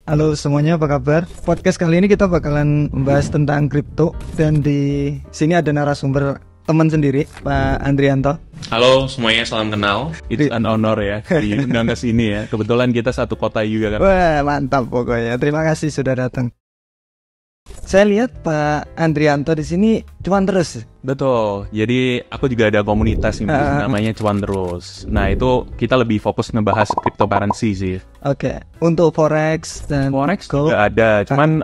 Halo semuanya, apa kabar? Podcast kali ini kita bakalan membahas tentang kripto dan di sini ada narasumber teman sendiri, Pak Andrianto. Halo semuanya, salam kenal. It's an honor ya diundang ke sini ya. Kebetulan kita satu kota juga kan. Wah, mantap pokoknya. Terima kasih sudah datang. Saya lihat Pak Andrianto di sini cuan terus. Betul. Jadi aku juga ada komunitas nih, namanya Cuan Terus. Nah itu kita lebih fokus ngebahas cryptocurrency sih. Oke. Untuk forex dan Forex gold juga ada, cuman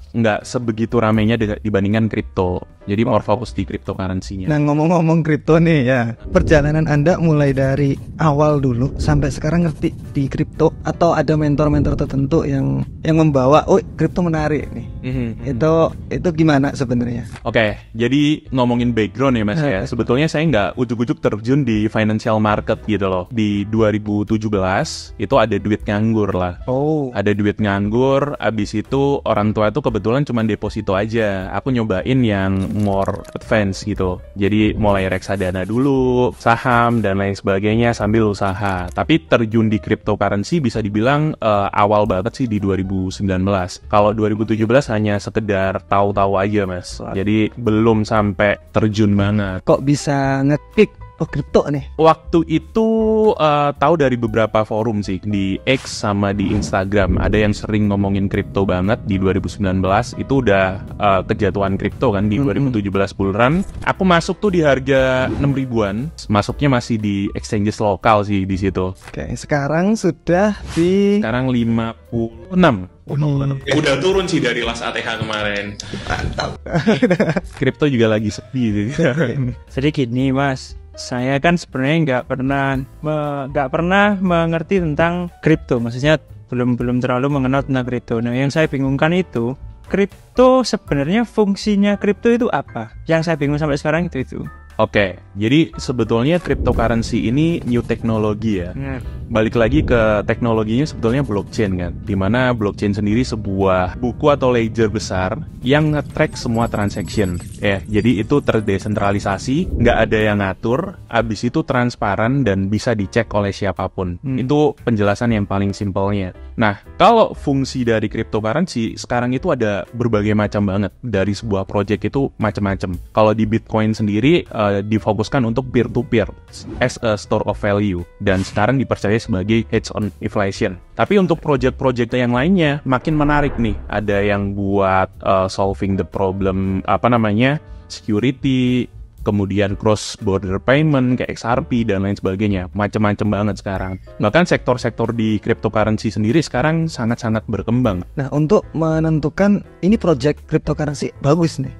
nggak sebegitu ramainya dibandingkan kripto. Jadi more fokus di cryptocurrency-nya. Nah, ngomong-ngomong kripto nih ya, perjalanan Anda mulai dari awal dulu sampai sekarang ngerti di kripto atau ada mentor-mentor tertentu yang membawa, oh kripto menarik nih. Itu gimana sebenarnya? Oke, jadi ngomongin background ya Mas ya. Sebetulnya saya nggak ujuk-ujuk terjun di financial market gitu loh. Di 2017 itu ada duit nganggur lah. Oh. Ada duit nganggur, abis itu orang tua tuh kebetulan cuma deposito aja. Aku nyobain yang more advance gitu. Jadi mulai reksadana dulu, saham dan lain sebagainya sambil usaha. Tapi terjun di cryptocurrency bisa dibilang awal banget sih di 2019. Kalau 2017 hanya sekedar tahu-tahu aja Mas. Jadi belum sampai terjun banget. Kok bisa ngekick kripto nih? Waktu itu tahu dari beberapa forum sih, di X sama di Instagram. Ada yang sering ngomongin kripto banget. Di 2019 itu udah kejatuhan kripto kan di 2017 bull run. Aku masuk tuh di harga 6 ribuan. Masuknya masih di exchanges lokal sih di situ. Oke, sekarang sudah di Sekarang 56. Udah turun sih dari last ATH kemarin. mantap. Kripto juga lagi sepi sih. Jadi gini Mas, saya kan sebenarnya nggak pernah mengerti tentang kripto, maksudnya belum terlalu mengenal tentang kripto. Nah, yang saya bingungkan itu kripto sebenarnya fungsinya kripto itu apa? Yang saya bingung sampai sekarang itu. Oke, jadi sebetulnya cryptocurrency ini new teknologi ya. Balik lagi ke teknologinya sebetulnya blockchain kan, dimana blockchain sendiri sebuah buku atau ledger besar yang nge-track semua transaction. Jadi itu terdesentralisasi, nggak ada yang ngatur, abis itu transparan dan bisa dicek oleh siapapun. Itu penjelasan yang paling simpelnya. Nah, kalau fungsi dari cryptocurrency sekarang itu ada berbagai macam banget. Dari sebuah project itu macam-macam. Kalau di Bitcoin sendiri difokuskan untuk peer-to-peer as a store of value dan sekarang dipercaya sebagai hedge on inflation. Tapi untuk project-project yang lainnya makin menarik nih. Ada yang buat solving the problem security, kemudian cross border payment kayak XRP dan lain sebagainya. Macam-macam banget sekarang. Bahkan sektor-sektor di cryptocurrency sendiri sekarang sangat-sangat berkembang. Nah, untuk menentukan ini project cryptocurrency bagus nih.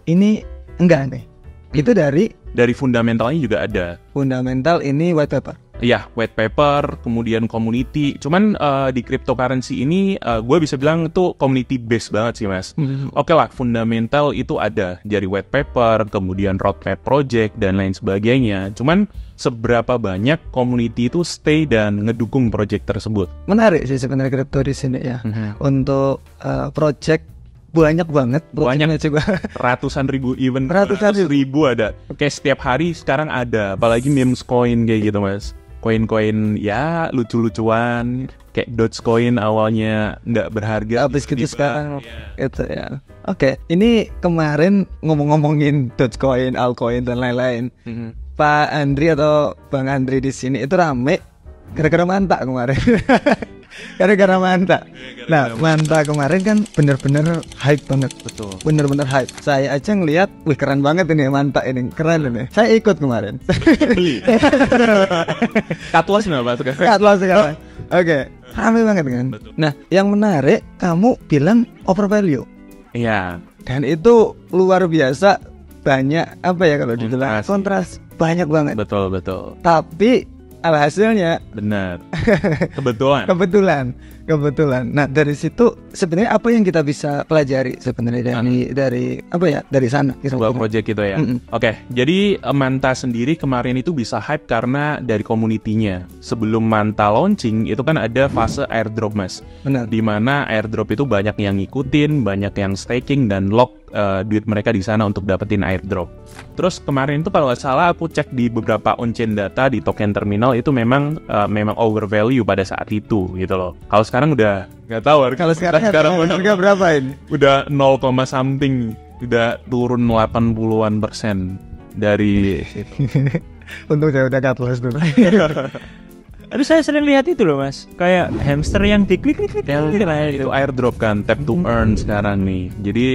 Ini enggak nih. Itu dari fundamentalnya juga ada. fundamental ini white paper. Iya, white paper, kemudian community. Cuman di cryptocurrency ini gue bisa bilang itu community based banget sih Mas. Oke lah, fundamental itu ada dari white paper, kemudian roadmap project dan lain sebagainya. Cuman seberapa banyak community itu stay dan ngedukung project tersebut? Menarik sih sebenarnya kripto di sini ya. Untuk project banyak banget. Banyak juga. Ratusan ribu, even Ratusan ribu ada. Kayak setiap hari sekarang ada, apalagi memes coin kayak gitu Mas. Koin-koin ya lucu-lucuan, kayak Dogecoin awalnya nggak berharga, Habis gitu sekarang itu ya. Oke, ini kemarin ngomongin Dogecoin, altcoin dan lain-lain. Pak Andri atau Bang Andri di sini itu rame gara-gara Manta kemarin. Gara-gara Manta. Nah, Manta kemarin kan bener-bener hype banget. Betul. Bener-bener hype. Saya aja ngelihat, wih keren banget ini Manta ini, keren ini. Saya ikut kemarin. Beli. Katlos kenapa tuh? Katlos sekarang. Oke, rame banget kan. Betul. Nah, yang menarik kamu bilang overvalue. Iya. Dan itu luar biasa banyak apa ya kalau dibilang kontras banyak banget. Betul. Tapi alhasilnya Benar. Kebetulan. Kebetulan. Nah, dari situ sebenarnya apa yang kita bisa pelajari sebenarnya dari sana Sebuah project gitu ya. Oke, jadi Manta sendiri kemarin itu bisa hype karena dari community-nya. Sebelum Manta launching itu kan ada fase airdrop Mas. Benar. Di mana airdrop itu banyak yang ngikutin, banyak yang staking dan lock duit mereka di sana untuk dapetin airdrop. Terus kemarin itu kalau nggak salah aku cek di beberapa on-chain data di token terminal itu memang overvalue pada saat itu gitu loh. Kalau sekarang udah nggak tahu. Kalau sekarang harga berapa ini? Udah 0, something, udah turun 80-an% dari situ. Untung saya udah cut loss dulu. Aduh, saya sering lihat itu loh mas, kayak hamster yang diklik Itu airdrop kan, tap to earn sekarang nih. Jadi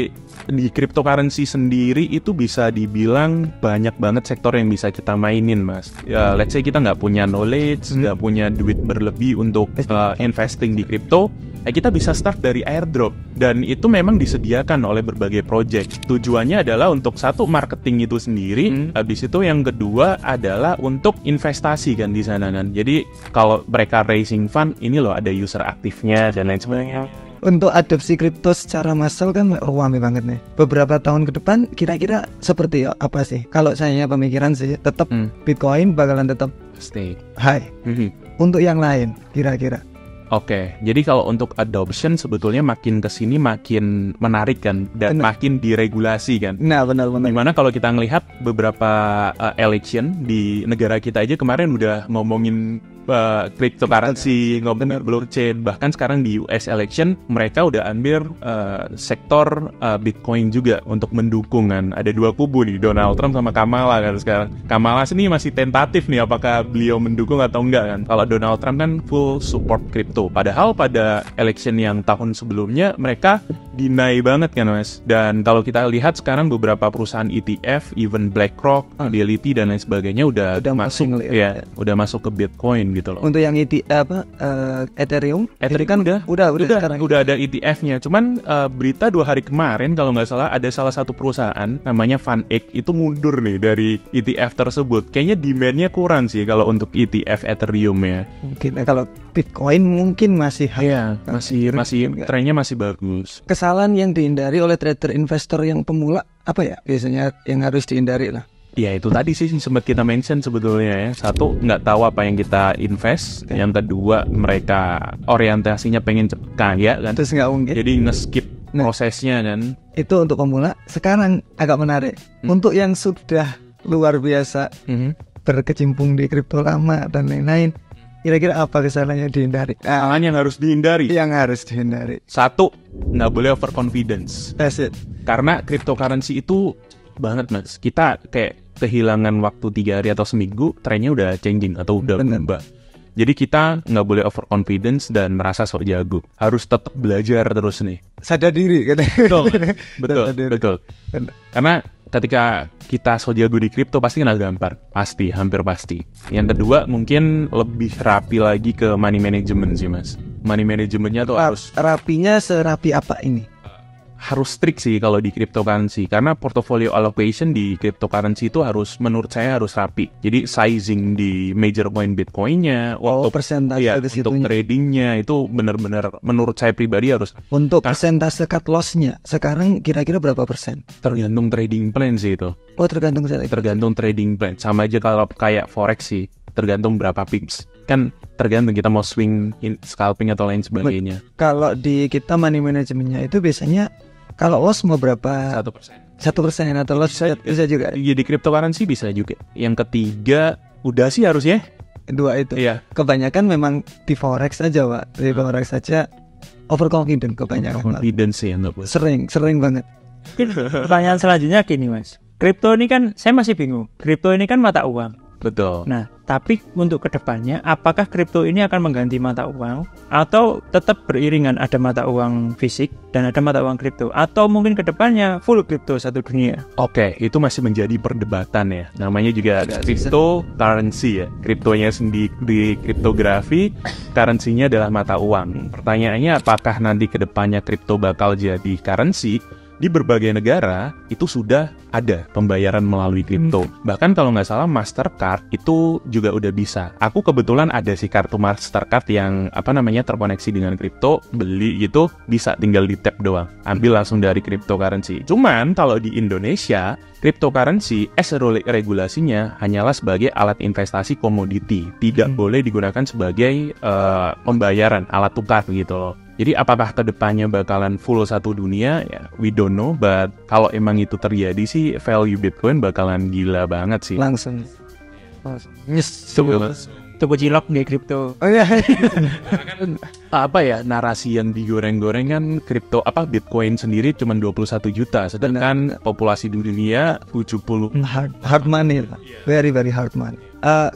di cryptocurrency sendiri itu bisa dibilang banyak banget sektor yang bisa kita mainin mas. Ya, let's say kita nggak punya knowledge, nggak punya duit berlebih untuk investing di crypto, kita bisa start dari airdrop. Dan itu memang disediakan oleh berbagai project. Tujuannya adalah untuk satu, marketing itu sendiri. Habis itu yang kedua adalah untuk investasi kan di sana kan. Jadi kalau mereka raising fund, ini loh ada user aktifnya dan lain sebagainya. Untuk adopsi kripto secara massal kan rame banget nih. Beberapa tahun ke depan kira-kira seperti apa sih? Kalau saya pemikiran sih tetap Bitcoin bakalan tetap Stay high. Untuk yang lain kira-kira. Oke, jadi kalau untuk adoption sebetulnya makin kesini makin menarik kan, dan makin diregulasi kan. Nah benar. Dimana kalau kita ngelihat beberapa election di negara kita aja kemarin udah ngomongin cryptocurrency, ngomongin blockchain. Bahkan sekarang di US election mereka udah ambil sektor Bitcoin juga untuk mendukung kan. Ada dua kubu nih, Donald Trump sama Kamala kan sekarang. Kamala sini masih tentatif nih apakah beliau mendukung atau enggak kan. Kalau Donald Trump kan full support crypto. Padahal pada election yang tahun sebelumnya mereka deny banget kan mas. Dan kalau kita lihat sekarang beberapa perusahaan ETF, even BlackRock, Fidelity dan lain sebagainya udah masuk ya, udah masuk ke Bitcoin gitu loh. Untuk yang Ethereum kan udah sekarang udah ada ETF-nya. Cuman berita 2 hari kemarin kalau nggak salah ada salah satu perusahaan namanya VanEck itu mundur nih dari ETF tersebut. Kayaknya demand-nya kurang sih kalau untuk ETF Ethereum ya. Mungkin kalau Bitcoin mungkin masih masih trennya masih bagus. Kesalahan yang dihindari oleh trader investor yang pemula apa ya biasanya yang harus dihindari lah? Ya itu tadi sih sempat kita mention sebetulnya ya. Satu, nggak tahu apa yang kita invest. Yang kedua, mereka orientasinya pengen cepet kaya kan. Terus nggak mungkin. Jadi nge-skip prosesnya kan. Itu untuk pemula. Sekarang agak menarik. Untuk yang sudah luar biasa berkecimpung di kripto lama dan lain-lain, kira-kira apa kesalahannya dihindari? Kesalahan yang harus dihindari. Yang harus dihindari. Satu, nggak boleh overconfidence. That's it. Karena cryptocurrency itu banget mas. Kita kayak kehilangan waktu 3 hari atau seminggu, trennya udah changing atau udah berubah. Jadi kita nggak boleh overconfidence dan merasa sok jago. Harus tetap belajar terus nih. Sadar diri katanya. Betul. Karena ketika kita sok jago di kripto pasti kena gampar. Pasti, hampir pasti. Yang kedua mungkin lebih rapi lagi ke money management sih mas. Money managementnya tuh harus rapinya serapi apa ini? Harus strict sih kalau di cryptocurrency, karena portfolio allocation di cryptocurrency itu harus, menurut saya harus rapi. Jadi sizing di major coin Bitcoin-nya, untuk persentase untuk tradingnya itu benar-benar menurut saya pribadi harus. Untuk persentase cut loss-nya sekarang kira-kira berapa persen? Tergantung trading plan sih itu. Tergantung trading plan. Sama aja kalau kayak forex sih, tergantung berapa pips. Kan tergantung kita mau swing scalping atau lain sebagainya. Kalau di kita money managementnya itu biasanya kalau loss mau berapa? 1% atau loss bisa juga. Iya, di cryptocurrency bisa juga. Yang ketiga udah sih harusnya 2 itu. Iya. Kebanyakan memang di forex aja pak. Di forex saja overconfident kebanyakan. Confidence sih enggak boleh. Sering banget. Pertanyaan selanjutnya gini mas. Kripto ini kan saya masih bingung. Kripto ini kan mata uang. Betul. Nah, tapi untuk kedepannya, apakah kripto ini akan mengganti mata uang atau tetap beriringan ada mata uang fisik dan ada mata uang kripto, atau mungkin kedepannya full kripto satu dunia? Oke, itu masih menjadi perdebatan ya. Namanya juga cryptocurrency ya. Kriptonya sendiri di kriptografi, currency-nya adalah mata uang. Pertanyaannya apakah nanti kedepannya kripto bakal jadi currency? Di berbagai negara itu sudah ada pembayaran melalui kripto. Bahkan kalau nggak salah Mastercard itu juga udah bisa. Aku kebetulan ada sih kartu Mastercard yang terkoneksi dengan kripto, beli gitu bisa tinggal di tap doang, ambil langsung dari cryptocurrency. Cuman kalau di Indonesia cryptocurrency regulasinya hanyalah sebagai alat investasi komoditi, tidak boleh digunakan sebagai pembayaran, alat tukar gitu loh. Jadi apakah kedepannya bakalan full satu dunia? Ya, we don't know. But kalau emang itu terjadi sih, value Bitcoin bakalan gila banget sih. Langsung. Tubuh cilok di kripto. Oh iya. Apa ya, narasi yang digoreng-goreng kan Bitcoin sendiri cuma 21 juta, sedangkan populasi dunia 70. Hard money lah. Very hard money.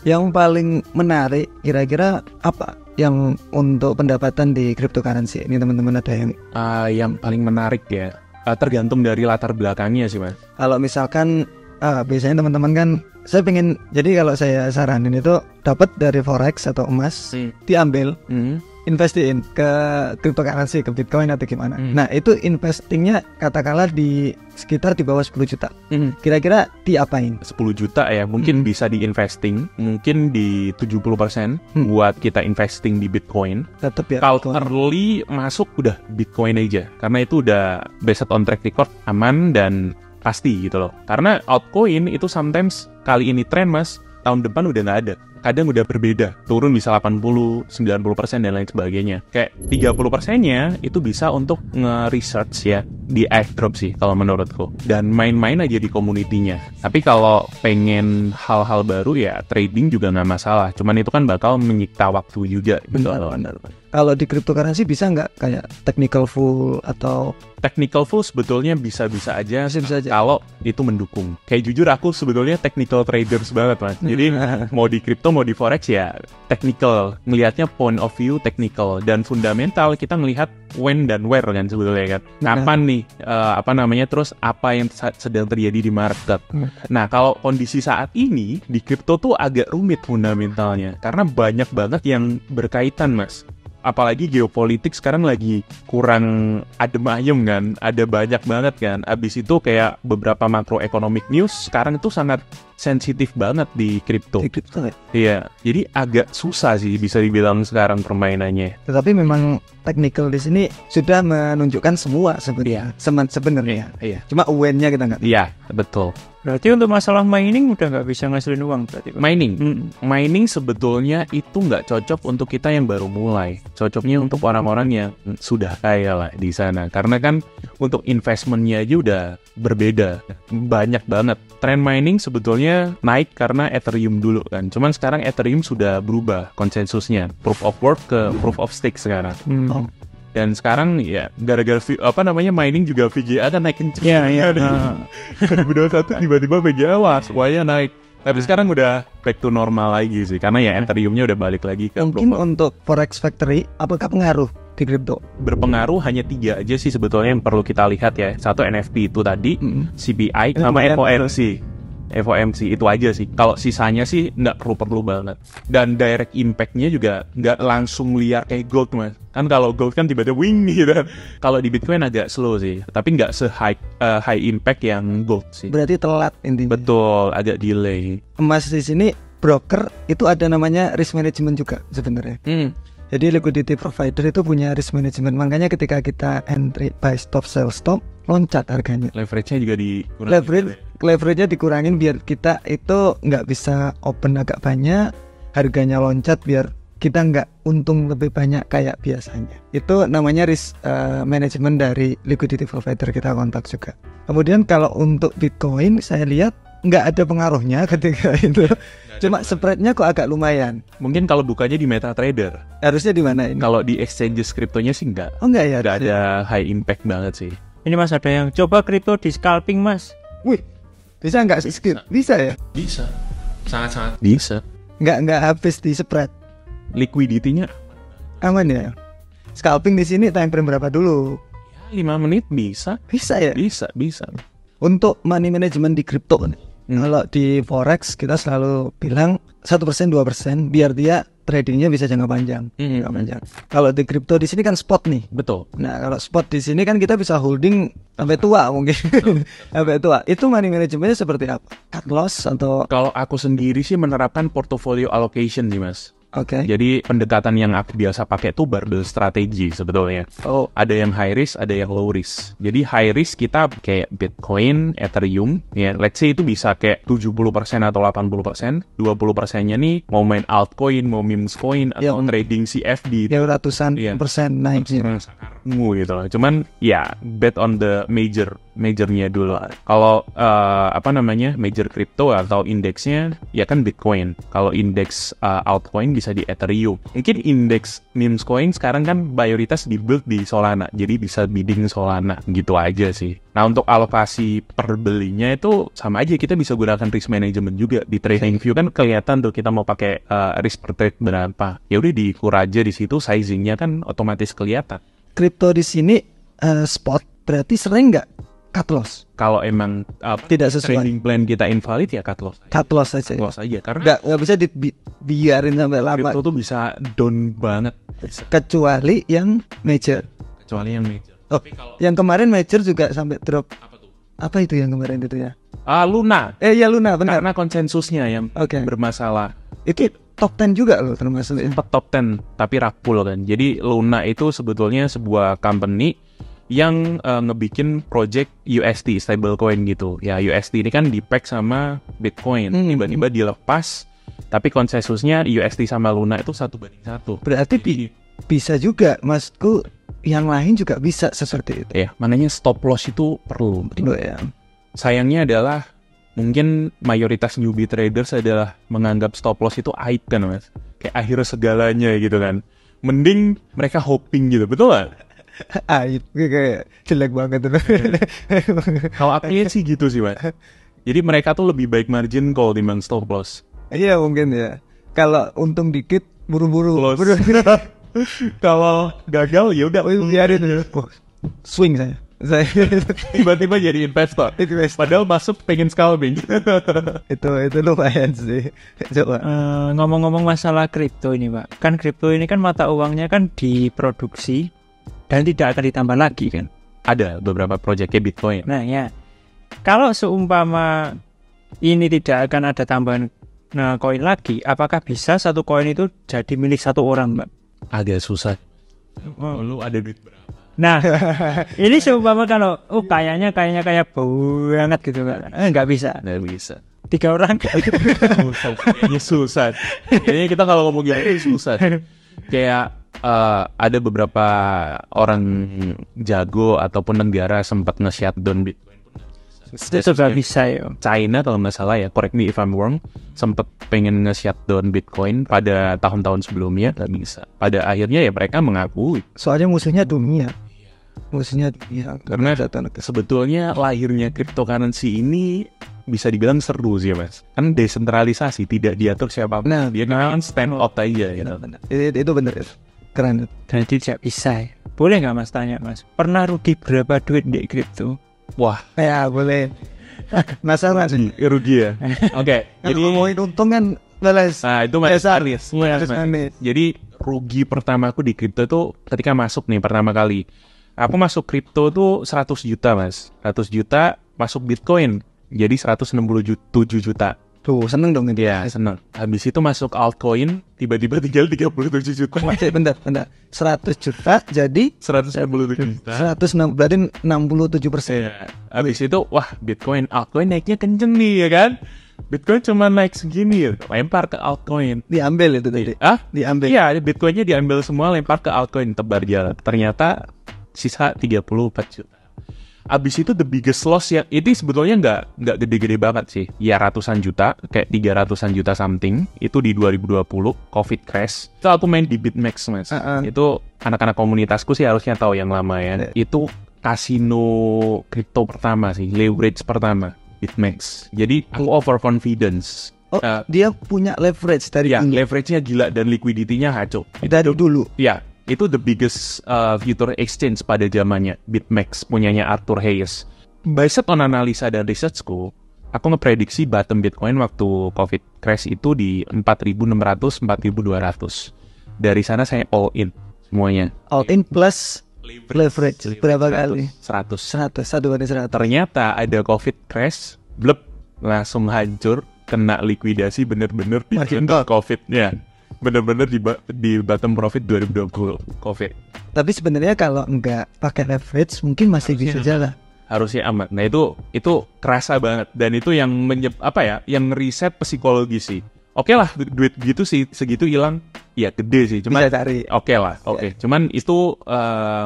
Yang paling menarik kira-kira apa yang untuk pendapatan di cryptocurrency ini, teman-teman ada yang paling menarik ya, tergantung dari latar belakangnya sih Mas. Kalau misalkan biasanya teman-teman kan, saya pengen, jadi kalau saya saranin itu dapat dari forex atau emas, diambil, investiin ke cryptocurrency, ke Bitcoin atau gimana. Nah itu investingnya katakanlah di sekitar di bawah 10 juta. Kira-kira diapain? 10 juta ya, mungkin bisa di-investing, mungkin di 70% buat kita investing di Bitcoin. Tetap ya. Kalau early masuk udah Bitcoin aja, karena itu udah based on track record, aman dan pasti gitu loh. Karena altcoin itu sometimes kali ini tren Mas, tahun depan udah nggak ada. Kadang udah berbeda, turun bisa 80, 90% dan lain sebagainya. Kayak 30%-nya itu bisa untuk nge-research ya, di airdrop sih kalau menurutku. Dan main-main aja di community-nya. Tapi kalau pengen hal-hal baru ya trading juga nggak masalah. Cuman itu kan bakal menyita waktu juga gitu. Benar. Kalau di cryptocurrency bisa nggak kayak technical full atau technical full sebetulnya bisa-bisa aja, bisa aja kalau itu mendukung. Kayak jujur aku sebetulnya technical traders banget Mas. Jadi mau di crypto mau di forex ya technical, ngelihatnya point of view technical, dan fundamental kita ngelihat when dan where kan sebetulnya kan. Kapan nih terus apa yang sedang terjadi di market. Nah, kalau kondisi saat ini di crypto tuh agak rumit fundamentalnya karena banyak banget yang berkaitan Mas. Apalagi geopolitik sekarang lagi kurang adem ayem kan, ada banyak banget kan. Abis itu kayak beberapa macroeconomic news sekarang itu sangat sensitif banget di kripto. Di kripto ya? Iya, jadi agak susah sih bisa dibilang sekarang permainannya. Tetapi memang technical di sini sudah menunjukkan semua sebenarnya. Sebenarnya. Iya. Cuma awareness-nya kita nggak. Iya, betul. Berarti untuk masalah mining udah nggak bisa ngasilin uang berarti. Mining sebetulnya itu nggak cocok untuk kita yang baru mulai. Cocoknya untuk orang-orang yang sudah kaya lah di sana. Karena kan untuk investmentnya aja udah berbeda. Banyak banget. Trend mining sebetulnya naik karena Ethereum dulu kan. Cuman sekarang Ethereum sudah berubah konsensusnya. Proof of work ke proof of stake sekarang. Dan sekarang ya gara-gara mining juga VGA kan naik kenceng. Iya. 2021 tiba-tiba VGA semuanya naik. Tapi sekarang udah back to normal lagi sih, karena ya Ethereum-nya udah balik lagi ke mungkin untuk Forex Factory apakah pengaruh di kripto? Berpengaruh hanya 3 aja sih sebetulnya yang perlu kita lihat ya. Satu NFT itu tadi, CPI sama FOMC itu aja sih. Kalau sisanya sih nggak perlu banget. Dan direct impact-nya juga nggak langsung liar kayak gold Mas. Kan kalau gold kan tiba-tiba wing gitu. Kalau di Bitcoin agak slow sih, tapi nggak high impact yang gold sih. Berarti telat intinya. Betul, agak delay. Emas di sini broker itu ada namanya risk management juga sebenarnya. Jadi liquidity provider itu punya risk management. Makanya ketika kita entry buy stop sell stop, loncat harganya. Leverage-nya juga dikurangin. Leverage-nya dikurangin biar kita itu nggak bisa open agak banyak, harganya loncat biar kita nggak untung lebih banyak kayak biasanya. Itu namanya risk management dari liquidity provider, kita kontak juga. Kemudian kalau untuk Bitcoin saya lihat nggak ada pengaruhnya ketika itu. Cuma spreadnya kok agak lumayan. Mungkin kalau bukanya di MetaTrader. Harusnya di mana ini? Kalau di exchanges kriptonya sih enggak. Oh enggak ya? Enggak ada high impact banget sih. Ini Mas ada yang coba kripto di scalping Mas. Wih, bisa nggak skip? Bisa ya? Bisa, sangat-sangat bisa. Nggak habis di spread. Liquidity-nya aman ya? Scalping di sini time frame berapa dulu? Ya, 5 menit bisa. Bisa ya? Bisa. Untuk money management di kripto nih. Kalau di forex kita selalu bilang 1% 2% biar dia tradingnya bisa jangka panjang. Kalau di kripto di sini kan spot nih. Betul. Nah kalau spot di sini kan kita bisa holding sampai tua mungkin. Sampai tua. Itu money managementnya seperti apa? Cut loss atau? Kalau aku sendiri sih menerapkan portfolio allocation nih Mas. Oke. Jadi pendekatan yang aku biasa pakai tuh barbell strategi sebetulnya. Oh. Ada yang high risk, ada yang low risk. Jadi high risk kita kayak Bitcoin, Ethereum, ya let's say itu bisa kayak 70% atau 80%. 20%-nya nih mau main altcoin, mau memes coin, atau trading CFD. Yang ratusan persen naik sih. Gitu loh. Cuman ya bet on the majornya dulu. Kalau major crypto atau indeksnya ya kan Bitcoin. Kalau indeks altcoin bisa di Ethereum. Mungkin indeks memes coin sekarang kan mayoritas dibuild di Solana. Jadi bisa bidding Solana gitu aja sih. Nah, untuk alokasi per belinya itu sama aja, kita bisa gunakan risk management juga. Di TradingView kan kelihatan tuh kita mau pakai risk per trade berapa. Ya udah diukur aja di situ, sizingnya kan otomatis kelihatan. Kripto di sini spot berarti sering nggak cut loss? Kalau emang tidak sesuai trading plan kita invalid ya cut loss. Cut loss aja. Cut loss aja karena nggak bisa dibiarin sampai lama. Kripto tuh bisa down banget. Kecuali yang major. Oh, yang kemarin major juga sampai drop. Apa tuh? Apa itu yang kemarin itu ya? Luna. Ya Luna, benar. Karena konsensusnya yang bermasalah. Itu top 10 juga loh termasuk. Sempat top 10 tapi rakpul kan. Jadi Luna itu sebetulnya sebuah company yang ngebikin project USD stablecoin gitu. Ya USD ini kan di-pack sama Bitcoin. Tiba-tiba dilepas, tapi konsensusnya USD sama Luna itu 1:1. Berarti bisa juga, Masku, yang lain juga bisa seperti itu. Ya, makanya stop loss itu perlu. Ya. Sayangnya adalah mungkin mayoritas newbie traders adalah menganggap stop loss itu aib kan, Mas. Kayak akhir segalanya gitu kan. Mending mereka hoping gitu, betul nggak? Aib, kayak jelek banget tuh. Kalau aku lihat sih gitu sih, Mas. Jadi mereka tuh lebih baik margin call dibanding stop loss. Iya mungkin ya. Kalau untung dikit, buru-buru. Kalau gagal ya udah biarin. Swing saya. Tiba-tiba jadi investor. Padahal masuk pengen scalping. itu lumayan sih. Coba. Ngomong-ngomong masalah kripto ini, Pak. Kan kripto ini kan mata uangnya kan diproduksi dan tidak akan ditambah lagi kan. Ada beberapa proyeknya Bitcoin. Nah ya, kalau seumpama ini tidak akan ada tambahan koin lagi, apakah bisa satu koin itu jadi milik satu orang, Mbak? Agak susah. Lu ada duit berapa? Nah, ini seumpama kalau kayaknya kayak banget gitu kan. Nggak bisa. Nggak bisa. 3 orang. Kayaknya susah. Kayaknya kita kalau ngomong gini susah. Kayak ada beberapa orang jago ataupun negara sempat nge-shutdown Bitcoin. Itu nggak bisa ya. China kalau nggak salah ya, correct me if I'm wrong, sempat pengen nge-shutdown Bitcoin pada tahun-tahun sebelumnya, nggak bisa. Pada akhirnya ya mereka mengakui. Soalnya musuhnya dunia. Karena sebetulnya lahirnya cryptocurrency ini bisa dibilang seru sih, Mas. Kan desentralisasi, tidak diatur siapapun. Nah, dia kan stand out aja gitu. Itu bener. Keren. Dan tidak bisa ya. Boleh nggak Mas tanya, Mas? Pernah rugi berapa duit di kripto? Wah, ya boleh. Masalah sih rugi ya. Oke, jadi ngomongin untung kan balas. Nah, itu manis. Jadi rugi pertamaku di kripto itu ketika masuk nih pertama kali. Aku masuk kripto tuh 100 juta, Mas. 100 juta masuk Bitcoin. Jadi 167 juta. Tuh, seneng dong ini. Ya, seneng. Habis itu masuk altcoin, tiba-tiba tinggal 37 juta. Bentar. 100 juta jadi 167 juta. 106, berarti 67%. Ya. Habis itu, wah, Bitcoin, altcoin naiknya kenceng nih, ya kan? Bitcoin cuma naik segini, lempar ke altcoin. Diambil itu tadi. Diambil. Iya, Bitcoinnya diambil semua, lempar ke altcoin, tebar jalan. Ternyata sisa 34 juta. Abis itu the biggest loss ya, itu sebetulnya nggak gede-gede banget sih. Ya ratusan juta, kayak 300-an juta something. Itu di 2020, COVID crash. Itu aku main di BitMEX, Mas. Itu anak-anak komunitasku sih harusnya tahu yang lama ya. Itu kasino kripto pertama sih, leverage pertama, BitMEX. Jadi aku overconfidence. Dia punya leverage dari ya, leverage-nya gila dan liquidity-nya hancur. Dari dulu. Ya. Itu the biggest future exchange pada zamannya, BitMEX punyanya Arthur Hayes. Based on analisa dan researchku, aku ngeprediksi bottom Bitcoin waktu COVID crash itu di 4.600, 4.200. Dari sana saya all in semuanya. All in plus leverage berapa kali? 100. 100. Ternyata ada COVID crash, blep, langsung hancur, kena likuidasi bener-bener di COVID. Ya. bener-bener di bottom profit 2020 COVID. Tapi sebenarnya kalau nggak pakai leverage mungkin masih bisa jalan. Harusnya aman. Nah itu kerasa banget, dan itu yang yang reset psikologi sih. Oke lah, duit gitu sih segitu hilang, ya gede sih. Cuman Bisa cari. Oke lah. Cuman itu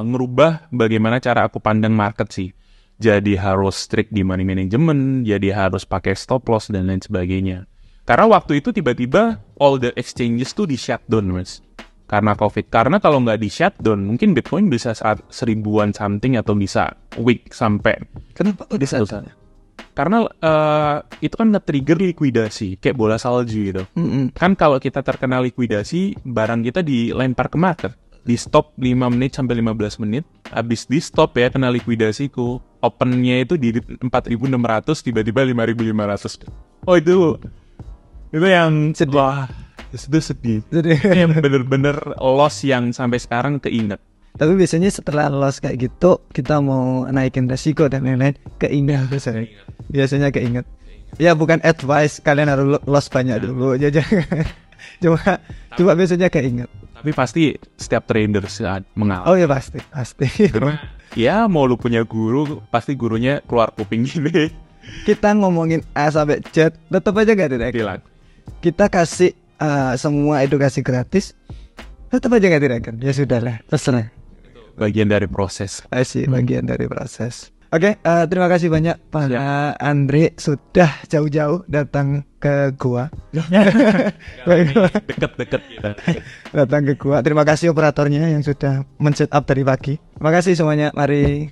ngerubah bagaimana cara aku pandang market sih. Jadi harus strict di money management, jadi harus pakai stop loss dan lain sebagainya. Karena waktu itu tiba-tiba all the exchanges tuh di shutdown, Mas. Karena COVID. Karena kalau nggak di shutdown, mungkin Bitcoin bisa saat 1000-an something atau bisa week sampai. Kenapa kok bisa? Karena itu kan nge-trigger likuidasi, kayak bola salju gitu. Kan kalau kita terkena likuidasi, barang kita dilempar ke market. Di stop 5 menit sampai 15 menit. Habis di stop ya, kena likuidasiku. Opennya itu di 4.600, tiba-tiba 5.500. Oh itu yang sedih. Wah, itu sedih. Yang bener-bener loss yang sampai sekarang keinget. Tapi biasanya setelah loss kayak gitu, kita mau naikin resiko dan lain-lain, keinget biasanya. Biasanya keinget. Ya bukan advice kalian harus loss banyak dulu, ya jangan. Cuma biasanya keinget. Tapi pasti setiap trader saat mengalami. Oh ya pasti. Karena ya mau lu punya guru, pasti gurunya keluar kuping gini. Kita ngomongin A sampai Z, tetap aja gak direkan. Kita kasih semua edukasi gratis, tetap aja gak direkan. Ya sudahlah, terserah. Bagian dari proses. Bagian dari proses. Oke, terima kasih banyak Pak Andre sudah jauh-jauh datang ke gua. Deket-deket kita. Datang ke gua. Terima kasih operatornya yang sudah men-set up dari pagi. Terima kasih semuanya. Mari.